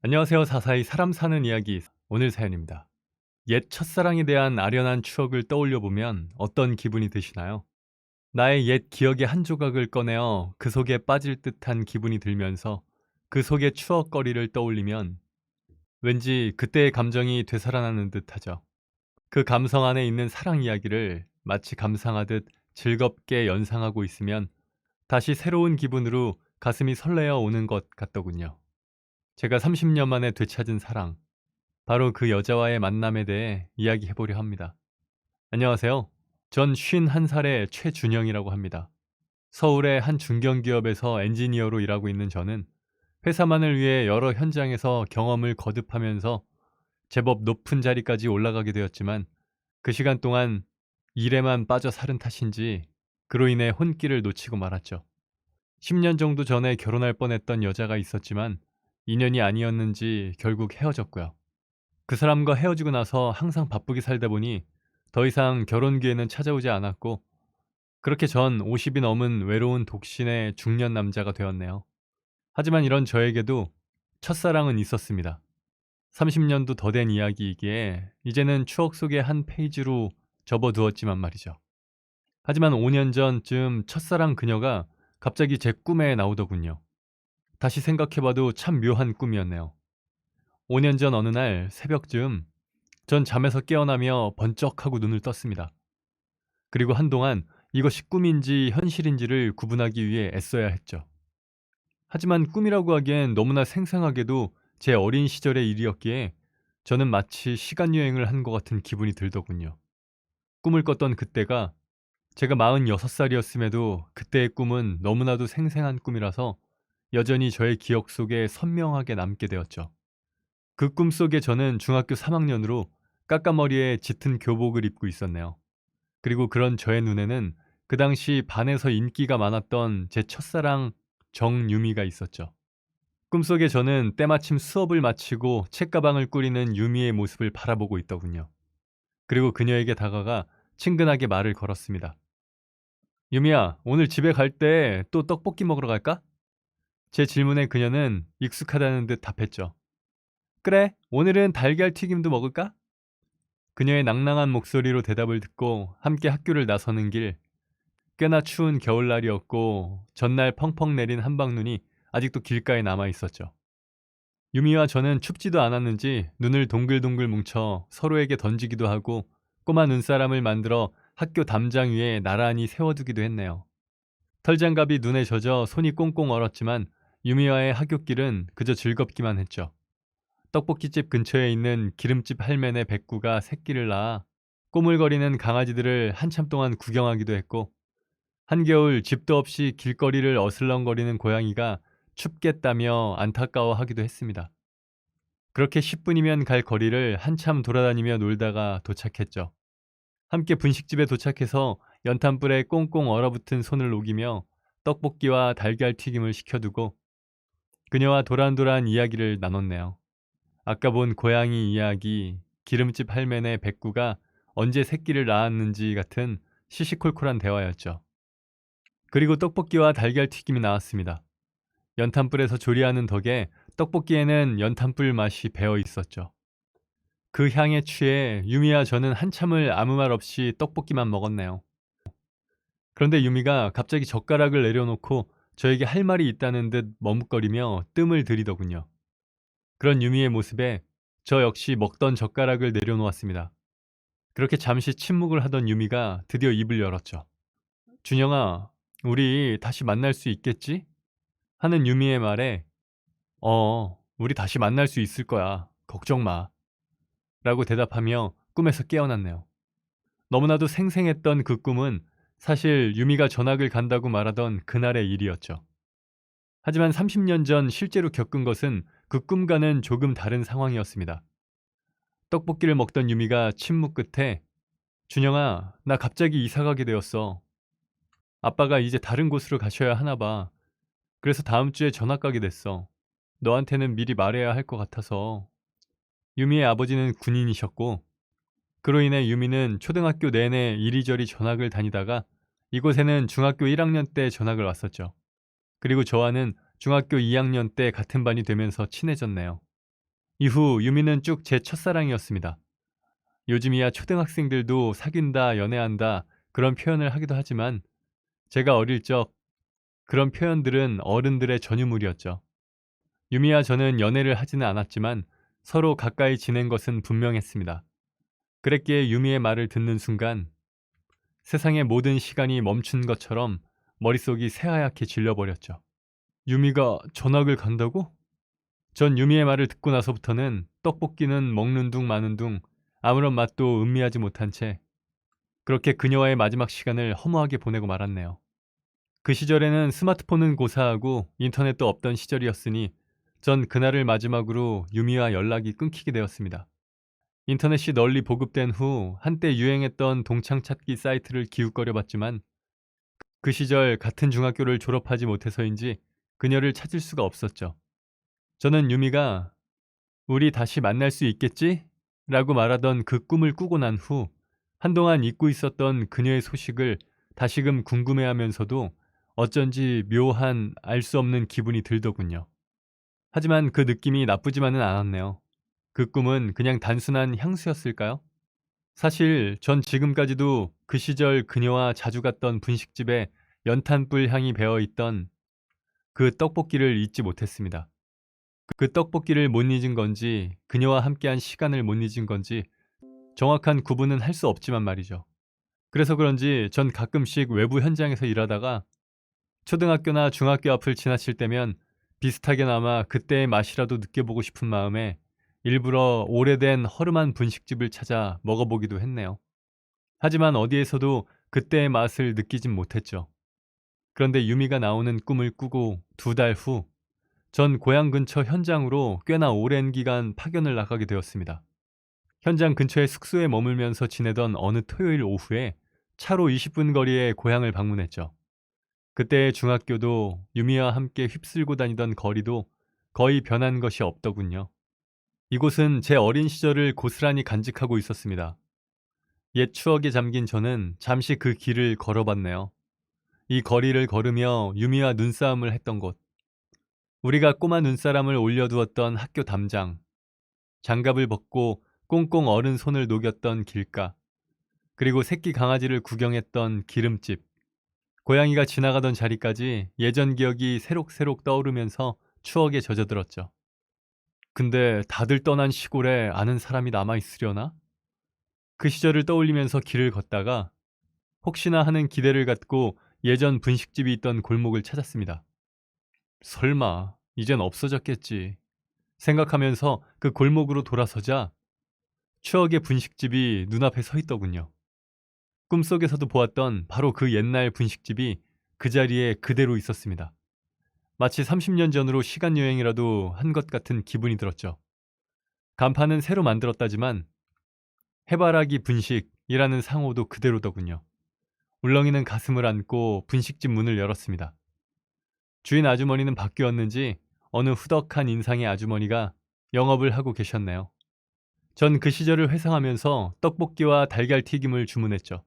안녕하세요. 사사의 사람 사는 이야기 오늘 사연입니다. 옛 첫사랑에 대한 아련한 추억을 떠올려 보면 어떤 기분이 드시나요? 나의 옛 기억의 한 조각을 꺼내어 그 속에 빠질 듯한 기분이 들면서 그 속의 추억거리를 떠올리면 왠지 그때의 감정이 되살아나는 듯하죠. 그 감성 안에 있는 사랑 이야기를 마치 감상하듯 즐겁게 연상하고 있으면 다시 새로운 기분으로 가슴이 설레어 오는 것 같더군요. 제가 30년 만에 되찾은 사랑, 바로 그 여자와의 만남에 대해 이야기해 보려 합니다. 안녕하세요. 전 51살의 최준영이라고 합니다. 서울의 한 중견기업에서 엔지니어로 일하고 있는 저는 회사만을 위해 여러 현장에서 경험을 거듭하면서 제법 높은 자리까지 올라가게 되었지만 그 시간 동안 일에만 빠져 사는 탓인지 그로 인해 혼길을 놓치고 말았죠. 10년 정도 전에 결혼할 뻔했던 여자가 있었지만 인연이 아니었는지 결국 헤어졌고요. 그 사람과 헤어지고 나서 항상 바쁘게 살다 보니 더 이상 결혼 기회는 찾아오지 않았고 그렇게 전 50이 넘은 외로운 독신의 중년 남자가 되었네요. 하지만 이런 저에게도 첫사랑은 있었습니다. 30년도 더 된 이야기이기에 이제는 추억 속의 한 페이지로 접어두었지만 말이죠. 하지만 5년 전쯤 첫사랑 그녀가 갑자기 제 꿈에 나오더군요. 다시 생각해봐도 참 묘한 꿈이었네요. 5년 전 어느 날 새벽쯤 전 잠에서 깨어나며 번쩍하고 눈을 떴습니다. 그리고 한동안 이것이 꿈인지 현실인지를 구분하기 위해 애써야 했죠. 하지만 꿈이라고 하기엔 너무나 생생하게도 제 어린 시절의 일이었기에 저는 마치 시간여행을 한 것 같은 기분이 들더군요. 꿈을 꿨던 그때가 제가 46살이었음에도 그때의 꿈은 너무나도 생생한 꿈이라서 여전히 저의 기억 속에 선명하게 남게 되었죠. 그 꿈 속에 저는 중학교 3학년으로 까까머리에 짙은 교복을 입고 있었네요. 그리고 그런 저의 눈에는 그 당시 반에서 인기가 많았던 제 첫사랑 정유미가 있었죠. 꿈속에 저는 때마침 수업을 마치고 책가방을 꾸리는 유미의 모습을 바라보고 있더군요. 그리고 그녀에게 다가가 친근하게 말을 걸었습니다. 유미야, 오늘 집에 갈 때 또 떡볶이 먹으러 갈까? 제 질문에 그녀는 익숙하다는 듯 답했죠. 그래, 오늘은 달걀 튀김도 먹을까? 그녀의 낭낭한 목소리로 대답을 듣고 함께 학교를 나서는 길, 꽤나 추운 겨울날이었고 전날 펑펑 내린 한방눈이 아직도 길가에 남아 있었죠. 유미와 저는 춥지도 않았는지 눈을 동글동글 뭉쳐 서로에게 던지기도 하고 꼬마 눈사람을 만들어 학교 담장 위에 나란히 세워두기도 했네요. 털장갑이 눈에 젖어 손이 꽁꽁 얼었지만 유미와의 하굣길은 그저 즐겁기만 했죠. 떡볶이집 근처에 있는 기름집 할매네 백구가 새끼를 낳아 꼬물거리는 강아지들을 한참 동안 구경하기도 했고 한겨울 집도 없이 길거리를 어슬렁거리는 고양이가 춥겠다며 안타까워하기도 했습니다. 그렇게 10분이면 갈 거리를 한참 돌아다니며 놀다가 도착했죠. 함께 분식집에 도착해서 연탄불에 꽁꽁 얼어붙은 손을 녹이며 떡볶이와 달걀튀김을 시켜두고 그녀와 도란도란 이야기를 나눴네요. 아까 본 고양이 이야기, 기름집 할매네 백구가 언제 새끼를 낳았는지 같은 시시콜콜한 대화였죠. 그리고 떡볶이와 달걀튀김이 나왔습니다. 연탄불에서 조리하는 덕에 떡볶이에는 연탄불 맛이 배어 있었죠. 그 향에 취해 유미와 저는 한참을 아무 말 없이 떡볶이만 먹었네요. 그런데 유미가 갑자기 젓가락을 내려놓고 저에게 할 말이 있다는 듯 머뭇거리며 뜸을 들이더군요. 그런 유미의 모습에 저 역시 먹던 젓가락을 내려놓았습니다. 그렇게 잠시 침묵을 하던 유미가 드디어 입을 열었죠. 준영아, 우리 다시 만날 수 있겠지? 하는 유미의 말에 우리 다시 만날 수 있을 거야. 걱정 마. 라고 대답하며 꿈에서 깨어났네요. 너무나도 생생했던 그 꿈은 사실 유미가 전학을 간다고 말하던 그날의 일이었죠. 하지만 30년 전 실제로 겪은 것은 그 꿈과는 조금 다른 상황이었습니다. 떡볶이를 먹던 유미가 침묵 끝에 준영아, 나 갑자기 이사 가게 되었어. 아빠가 이제 다른 곳으로 가셔야 하나 봐. 그래서 다음 주에 전학 가게 됐어. 너한테는 미리 말해야 할 것 같아서. 유미의 아버지는 군인이셨고 그로 인해 유미는 초등학교 내내 이리저리 전학을 다니다가 이곳에는 중학교 1학년 때 전학을 왔었죠. 그리고 저와는 중학교 2학년 때 같은 반이 되면서 친해졌네요. 이후 유미는 쭉 제 첫사랑이었습니다. 요즘이야 초등학생들도 사귄다, 연애한다 그런 표현을 하기도 하지만 제가 어릴 적 그런 표현들은 어른들의 전유물이었죠. 유미와 저는 연애를 하지는 않았지만 서로 가까이 지낸 것은 분명했습니다. 그랬기에 유미의 말을 듣는 순간 세상의 모든 시간이 멈춘 것처럼 머릿속이 새하얗게 질려버렸죠. 유미가 전학을 간다고? 전 유미의 말을 듣고 나서부터는 떡볶이는 먹는 둥 마는 둥 아무런 맛도 음미하지 못한 채 그렇게 그녀와의 마지막 시간을 허무하게 보내고 말았네요. 그 시절에는 스마트폰은 고사하고 인터넷도 없던 시절이었으니 전 그날을 마지막으로 유미와 연락이 끊기게 되었습니다. 인터넷이 널리 보급된 후 한때 유행했던 동창 찾기 사이트를 기웃거려 봤지만 그 시절 같은 중학교를 졸업하지 못해서인지 그녀를 찾을 수가 없었죠. 저는 유미가 "우리 다시 만날 수 있겠지?" 라고 말하던 그 꿈을 꾸고 난 후 한동안 잊고 있었던 그녀의 소식을 다시금 궁금해하면서도 어쩐지 묘한 알 수 없는 기분이 들더군요. 하지만 그 느낌이 나쁘지만은 않았네요. 그 꿈은 그냥 단순한 향수였을까요? 사실 전 지금까지도 그 시절 그녀와 자주 갔던 분식집에 연탄불 향이 배어 있던 그 떡볶이를 잊지 못했습니다. 그 떡볶이를 못 잊은 건지 그녀와 함께한 시간을 못 잊은 건지 정확한 구분은 할 수 없지만 말이죠. 그래서 그런지 전 가끔씩 외부 현장에서 일하다가 초등학교나 중학교 앞을 지나칠 때면 비슷하게나마 그때의 맛이라도 느껴보고 싶은 마음에 일부러 오래된 허름한 분식집을 찾아 먹어보기도 했네요. 하지만 어디에서도 그때의 맛을 느끼진 못했죠. 그런데 유미가 나오는 꿈을 꾸고 2달 후, 전 고향 근처 현장으로 꽤나 오랜 기간 파견을 나가게 되었습니다. 현장 근처의 숙소에 머물면서 지내던 어느 토요일 오후에 차로 20분 거리의 고향을 방문했죠. 그때의 중학교도 유미와 함께 휩쓸고 다니던 거리도 거의 변한 것이 없더군요. 이곳은 제 어린 시절을 고스란히 간직하고 있었습니다. 옛 추억에 잠긴 저는 잠시 그 길을 걸어봤네요. 이 거리를 걸으며 유미와 눈싸움을 했던 곳, 우리가 꼬마 눈사람을 올려두었던 학교 담장, 장갑을 벗고 꽁꽁 얼은 손을 녹였던 길가, 그리고 새끼 강아지를 구경했던 기름집, 고양이가 지나가던 자리까지 예전 기억이 새록새록 떠오르면서 추억에 젖어들었죠. 근데 다들 떠난 시골에 아는 사람이 남아있으려나? 그 시절을 떠올리면서 길을 걷다가 혹시나 하는 기대를 갖고 예전 분식집이 있던 골목을 찾았습니다. 설마 이젠 없어졌겠지 생각하면서 그 골목으로 돌아서자 추억의 분식집이 눈앞에 서 있더군요. 꿈속에서도 보았던 바로 그 옛날 분식집이 그 자리에 그대로 있었습니다. 마치 30년 전으로 시간 여행이라도 한 것 같은 기분이 들었죠. 간판은 새로 만들었다지만 해바라기 분식이라는 상호도 그대로더군요. 울렁이는 가슴을 안고 분식집 문을 열었습니다. 주인 아주머니는 바뀌었는지 어느 후덕한 인상의 아주머니가 영업을 하고 계셨네요. 전 그 시절을 회상하면서 떡볶이와 달걀튀김을 주문했죠.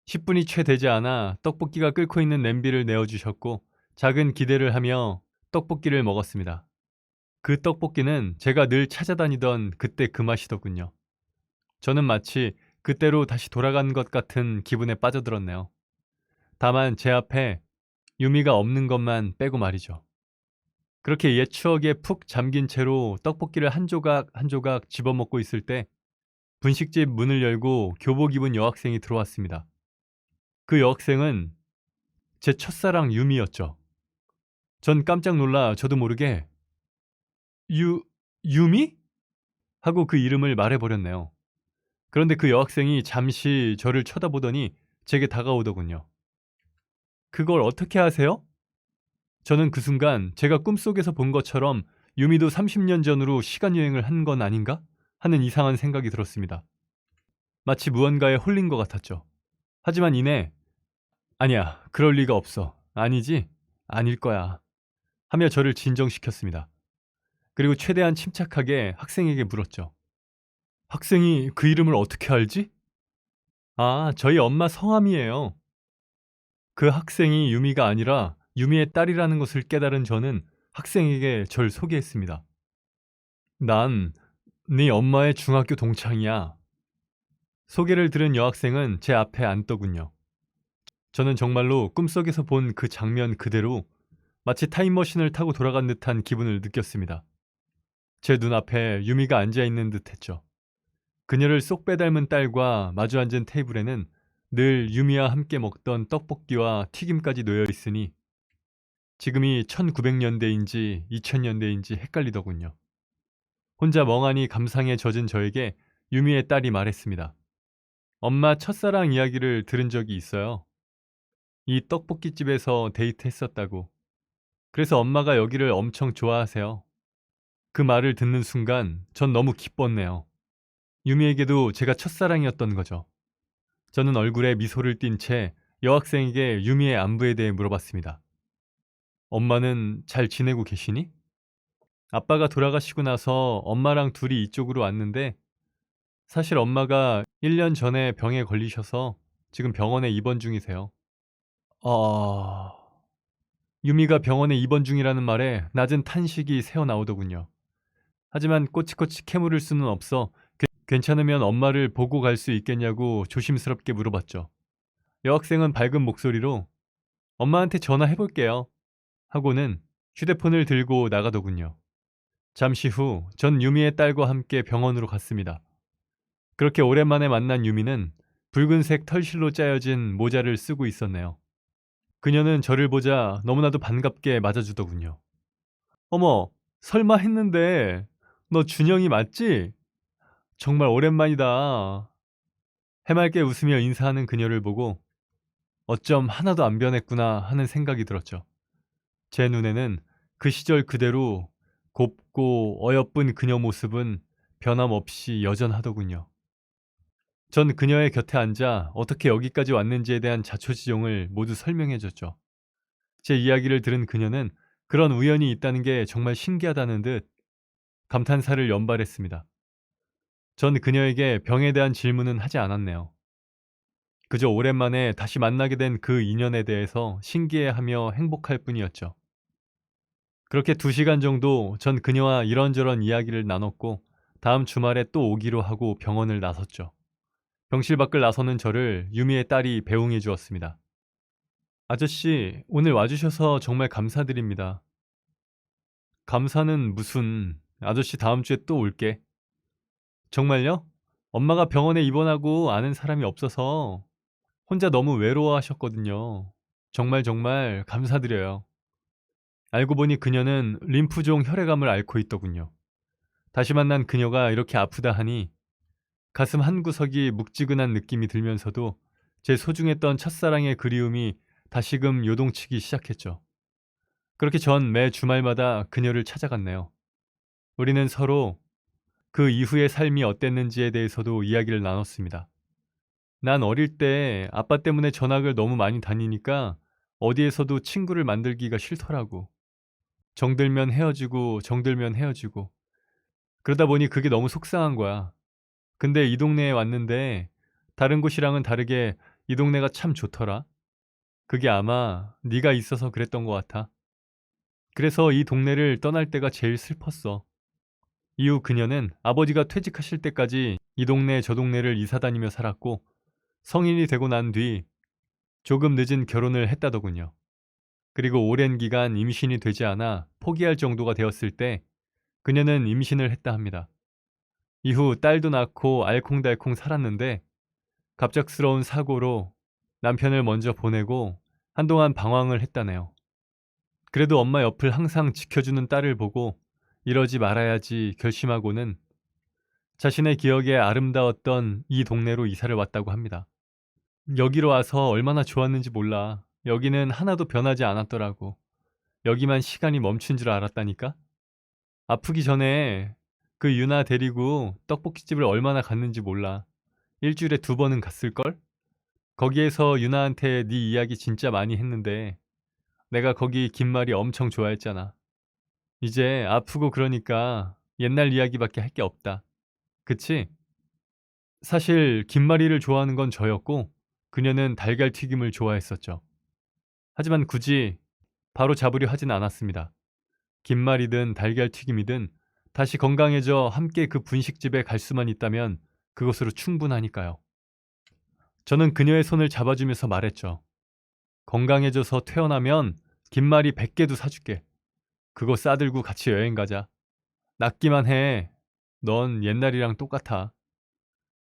10분이 채 되지 않아 떡볶이가 끓고 있는 냄비를 내어주셨고 작은 기대를 하며 떡볶이를 먹었습니다. 그 떡볶이는 제가 늘 찾아다니던 그때 그 맛이더군요. 저는 마치 그때로 다시 돌아간 것 같은 기분에 빠져들었네요. 다만 제 앞에 유미가 없는 것만 빼고 말이죠. 그렇게 옛 추억에 푹 잠긴 채로 떡볶이를 한 조각 한 조각 집어먹고 있을 때 분식집 문을 열고 교복 입은 여학생이 들어왔습니다. 그 여학생은 제 첫사랑 유미였죠. 전 깜짝 놀라 저도 모르게 유, 유미? 하고 그 이름을 말해버렸네요. 그런데 그 여학생이 잠시 저를 쳐다보더니 제게 다가오더군요. 그걸 어떻게 아세요? 저는 그 순간 제가 꿈속에서 본 것처럼 유미도 30년 전으로 시간여행을 한 건 아닌가? 하는 이상한 생각이 들었습니다. 마치 무언가에 홀린 것 같았죠. 하지만 이내 아니야, 그럴 리가 없어. 아니지? 아닐 거야. 하며 저를 진정시켰습니다. 그리고 최대한 침착하게 학생에게 물었죠. 학생이 그 이름을 어떻게 알지? 아, 저희 엄마 성함이에요. 그 학생이 유미가 아니라 유미의 딸이라는 것을 깨달은 저는 학생에게 절 소개했습니다. 난 네 엄마의 중학교 동창이야. 소개를 들은 여학생은 제 앞에 앉더군요. 저는 정말로 꿈속에서 본 그 장면 그대로 마치 타임머신을 타고 돌아간 듯한 기분을 느꼈습니다. 제 눈앞에 유미가 앉아 있는 듯 했죠. 그녀를 쏙 빼닮은 딸과 마주 앉은 테이블에는 늘 유미와 함께 먹던 떡볶이와 튀김까지 놓여 있으니 지금이 1900년대인지 2000년대인지 헷갈리더군요. 혼자 멍하니 감상에 젖은 저에게 유미의 딸이 말했습니다. 엄마 첫사랑 이야기를 들은 적이 있어요. 이 떡볶이집에서 데이트했었다고. 그래서 엄마가 여기를 엄청 좋아하세요. 그 말을 듣는 순간 전 너무 기뻤네요. 유미에게도 제가 첫사랑이었던 거죠. 저는 얼굴에 미소를 띤 채 여학생에게 유미의 안부에 대해 물어봤습니다. 엄마는 잘 지내고 계시니? 아빠가 돌아가시고 나서 엄마랑 둘이 이쪽으로 왔는데 사실 엄마가 1년 전에 병에 걸리셔서 지금 병원에 입원 중이세요. 아... 유미가 병원에 입원 중이라는 말에 낮은 탄식이 새어나오더군요. 하지만 꼬치꼬치 캐물을 수는 없어 괜찮으면 엄마를 보고 갈 수 있겠냐고 조심스럽게 물어봤죠. 여학생은 밝은 목소리로 엄마한테 전화해볼게요. 하고는 휴대폰을 들고 나가더군요. 잠시 후 전 유미의 딸과 함께 병원으로 갔습니다. 그렇게 오랜만에 만난 유미는 붉은색 털실로 짜여진 모자를 쓰고 있었네요. 그녀는 저를 보자 너무나도 반갑게 맞아주더군요. 어머, 설마 했는데 너 준영이 맞지? 정말 오랜만이다. 해맑게 웃으며 인사하는 그녀를 보고 어쩜 하나도 안 변했구나 하는 생각이 들었죠. 제 눈에는 그 시절 그대로 곱고 어여쁜 그녀 모습은 변함없이 여전하더군요. 전 그녀의 곁에 앉아 어떻게 여기까지 왔는지에 대한 자초지종을 모두 설명해줬죠. 제 이야기를 들은 그녀는 그런 우연이 있다는 게 정말 신기하다는 듯 감탄사를 연발했습니다. 전 그녀에게 병에 대한 질문은 하지 않았네요. 그저 오랜만에 다시 만나게 된 그 인연에 대해서 신기해하며 행복할 뿐이었죠. 그렇게 2시간 정도 전 그녀와 이런저런 이야기를 나눴고 다음 주말에 또 오기로 하고 병원을 나섰죠. 병실 밖을 나서는 저를 유미의 딸이 배웅해 주었습니다. 아저씨, 오늘 와주셔서 정말 감사드립니다. 감사는 무슨, 아저씨 다음 주에 또 올게. 정말요? 엄마가 병원에 입원하고 아는 사람이 없어서 혼자 너무 외로워하셨거든요. 정말 정말 감사드려요. 알고 보니 그녀는 림프종 혈액암을 앓고 있더군요. 다시 만난 그녀가 이렇게 아프다 하니 가슴 한구석이 묵지근한 느낌이 들면서도 제 소중했던 첫사랑의 그리움이 다시금 요동치기 시작했죠. 그렇게 전 매 주말마다 그녀를 찾아갔네요. 우리는 서로 그 이후의 삶이 어땠는지에 대해서도 이야기를 나눴습니다. 난 어릴 때 아빠 때문에 전학을 너무 많이 다니니까 어디에서도 친구를 만들기가 싫더라고. 정들면 헤어지고 정들면 헤어지고. 그러다 보니 그게 너무 속상한 거야. 근데 이 동네에 왔는데 다른 곳이랑은 다르게 이 동네가 참 좋더라. 그게 아마 네가 있어서 그랬던 것 같아. 그래서 이 동네를 떠날 때가 제일 슬펐어. 이후 그녀는 아버지가 퇴직하실 때까지 이 동네 저 동네를 이사 다니며 살았고 성인이 되고 난 뒤 조금 늦은 결혼을 했다더군요. 그리고 오랜 기간 임신이 되지 않아 포기할 정도가 되었을 때 그녀는 임신을 했다 합니다. 이후 딸도 낳고 알콩달콩 살았는데 갑작스러운 사고로 남편을 먼저 보내고 한동안 방황을 했다네요. 그래도 엄마 옆을 항상 지켜주는 딸을 보고 이러지 말아야지 결심하고는 자신의 기억에 아름다웠던 이 동네로 이사를 왔다고 합니다. 여기로 와서 얼마나 좋았는지 몰라. 여기는 하나도 변하지 않았더라고. 여기만 시간이 멈춘 줄 알았다니까? 아프기 전에 그 유나 데리고 떡볶이집을 얼마나 갔는지 몰라. 일주일에 2번은 갔을걸? 거기에서 유나한테 네 이야기 진짜 많이 했는데 내가 거기 김말이 엄청 좋아했잖아. 이제 아프고 그러니까 옛날 이야기밖에 할 게 없다. 그치? 사실 김말이를 좋아하는 건 저였고 그녀는 달걀튀김을 좋아했었죠. 하지만 굳이 바로 잡으려 하진 않았습니다. 김말이든 달걀튀김이든 다시 건강해져 함께 그 분식집에 갈 수만 있다면 그것으로 충분하니까요. 저는 그녀의 손을 잡아주면서 말했죠. 건강해져서 퇴원하면 김말이 100개도 사줄게. 그거 싸들고 같이 여행 가자. 낫기만 해. 넌 옛날이랑 똑같아.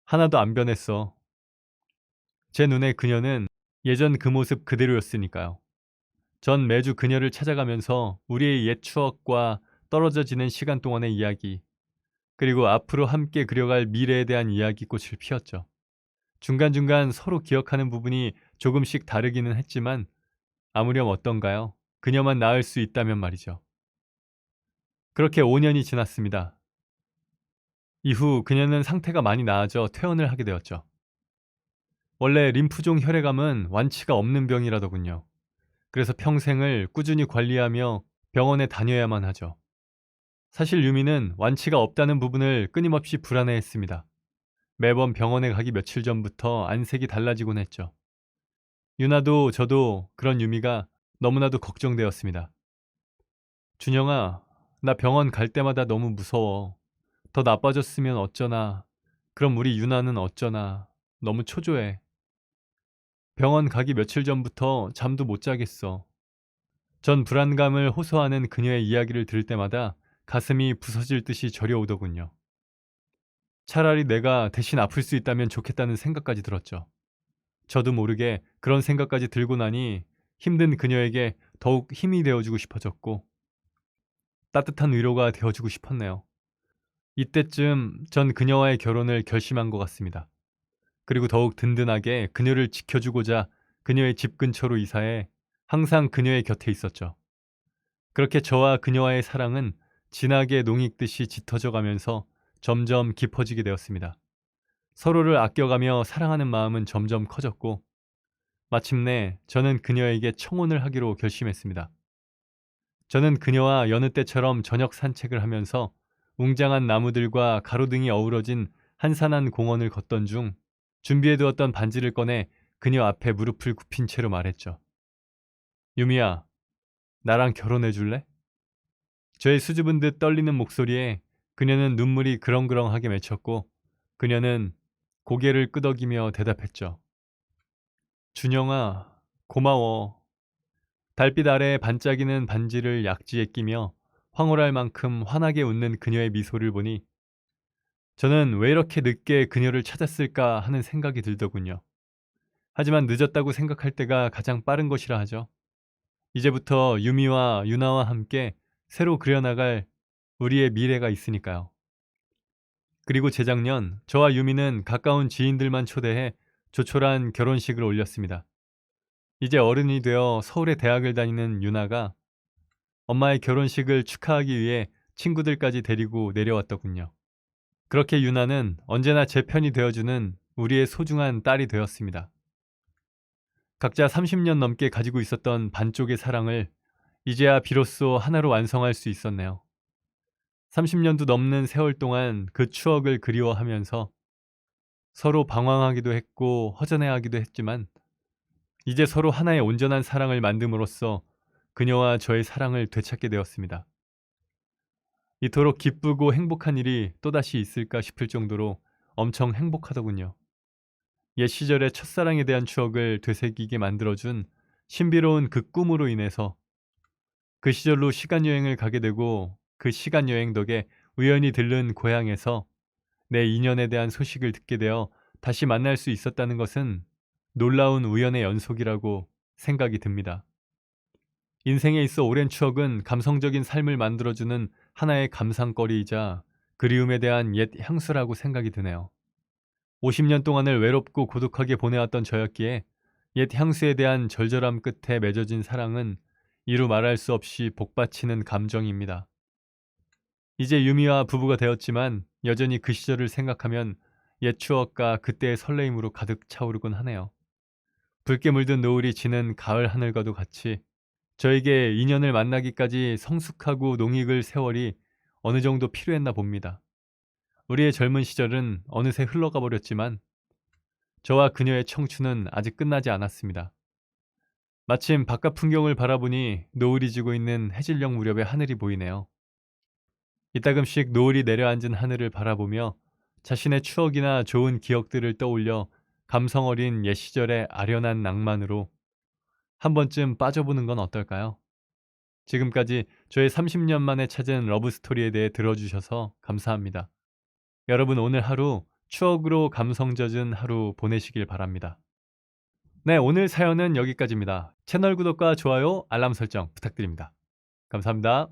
하나도 안 변했어. 제 눈에 그녀는 예전 그 모습 그대로였으니까요. 전 매주 그녀를 찾아가면서 우리의 옛 추억과 떨어져 지낸 시간 동안의 이야기, 그리고 앞으로 함께 그려갈 미래에 대한 이야기꽃을 피웠죠. 중간중간 서로 기억하는 부분이 조금씩 다르기는 했지만 아무렴 어떤가요? 그녀만 나을 수 있다면 말이죠. 그렇게 5년이 지났습니다. 이후 그녀는 상태가 많이 나아져 퇴원을 하게 되었죠. 원래 림프종 혈액암은 완치가 없는 병이라더군요. 그래서 평생을 꾸준히 관리하며 병원에 다녀야만 하죠. 사실 유미는 완치가 없다는 부분을 끊임없이 불안해했습니다. 매번 병원에 가기 며칠 전부터 안색이 달라지곤 했죠. 유나도 저도 그런 유미가 너무나도 걱정되었습니다. 준영아, 나 병원 갈 때마다 너무 무서워. 더 나빠졌으면 어쩌나. 그럼 우리 유나는 어쩌나. 너무 초조해. 병원 가기 며칠 전부터 잠도 못 자겠어. 전 불안감을 호소하는 그녀의 이야기를 들을 때마다 가슴이 부서질 듯이 저려오더군요. 차라리 내가 대신 아플 수 있다면 좋겠다는 생각까지 들었죠. 저도 모르게 그런 생각까지 들고 나니 힘든 그녀에게 더욱 힘이 되어주고 싶어졌고 따뜻한 위로가 되어주고 싶었네요. 이때쯤 전 그녀와의 결혼을 결심한 것 같습니다. 그리고 더욱 든든하게 그녀를 지켜주고자 그녀의 집 근처로 이사해 항상 그녀의 곁에 있었죠. 그렇게 저와 그녀와의 사랑은 진하게 농익듯이 짙어져 가면서 점점 깊어지게 되었습니다. 서로를 아껴가며 사랑하는 마음은 점점 커졌고 마침내 저는 그녀에게 청혼을 하기로 결심했습니다. 저는 그녀와 여느 때처럼 저녁 산책을 하면서 웅장한 나무들과 가로등이 어우러진 한산한 공원을 걷던 중 준비해두었던 반지를 꺼내 그녀 앞에 무릎을 굽힌 채로 말했죠. 유미야, 나랑 결혼해 줄래? 저의 수줍은 듯 떨리는 목소리에 그녀는 눈물이 그렁그렁하게 맺혔고 그녀는 고개를 끄덕이며 대답했죠. 준영아, 고마워. 달빛 아래 반짝이는 반지를 약지에 끼며 황홀할 만큼 환하게 웃는 그녀의 미소를 보니 저는 왜 이렇게 늦게 그녀를 찾았을까 하는 생각이 들더군요. 하지만 늦었다고 생각할 때가 가장 빠른 것이라 하죠. 이제부터 유미와 유나와 함께 새로 그려나갈 우리의 미래가 있으니까요. 그리고 재작년 저와 유미는 가까운 지인들만 초대해 조촐한 결혼식을 올렸습니다. 이제 어른이 되어 서울의 대학을 다니는 유나가 엄마의 결혼식을 축하하기 위해 친구들까지 데리고 내려왔더군요. 그렇게 유나는 언제나 제 편이 되어주는 우리의 소중한 딸이 되었습니다. 각자 30년 넘게 가지고 있었던 반쪽의 사랑을 이제야 비로소 하나로 완성할 수 있었네요. 30년도 넘는 세월 동안 그 추억을 그리워하면서 서로 방황하기도 했고 허전해하기도 했지만 이제 서로 하나의 온전한 사랑을 만듦으로써 그녀와 저의 사랑을 되찾게 되었습니다. 이토록 기쁘고 행복한 일이 또다시 있을까 싶을 정도로 엄청 행복하더군요. 옛 시절의 첫사랑에 대한 추억을 되새기게 만들어준 신비로운 그 꿈으로 인해서 그 시절로 시간여행을 가게 되고 그 시간여행 덕에 우연히 들른 고향에서 내 인연에 대한 소식을 듣게 되어 다시 만날 수 있었다는 것은 놀라운 우연의 연속이라고 생각이 듭니다. 인생에 있어 오랜 추억은 감성적인 삶을 만들어주는 하나의 감상거리이자 그리움에 대한 옛 향수라고 생각이 드네요. 50년 동안을 외롭고 고독하게 보내왔던 저였기에 옛 향수에 대한 절절함 끝에 맺어진 사랑은 이루 말할 수 없이 복받치는 감정입니다. 이제 유미와 부부가 되었지만 여전히 그 시절을 생각하면 옛 추억과 그때의 설레임으로 가득 차오르곤 하네요. 붉게 물든 노을이 지는 가을 하늘과도 같이 저에게 인연을 만나기까지 성숙하고 농익을 세월이 어느 정도 필요했나 봅니다. 우리의 젊은 시절은 어느새 흘러가 버렸지만 저와 그녀의 청춘은 아직 끝나지 않았습니다. 마침 바깥 풍경을 바라보니 노을이 지고 있는 해질녘 무렵의 하늘이 보이네요. 이따금씩 노을이 내려앉은 하늘을 바라보며 자신의 추억이나 좋은 기억들을 떠올려 감성 어린 옛 시절의 아련한 낭만으로 한 번쯤 빠져보는 건 어떨까요? 지금까지 저의 30년 만에 찾은 러브스토리에 대해 들어주셔서 감사합니다. 여러분 오늘 하루 추억으로 감성 젖은 하루 보내시길 바랍니다. 네, 오늘 사연은 여기까지입니다. 채널 구독과 좋아요, 알람 설정 부탁드립니다. 감사합니다.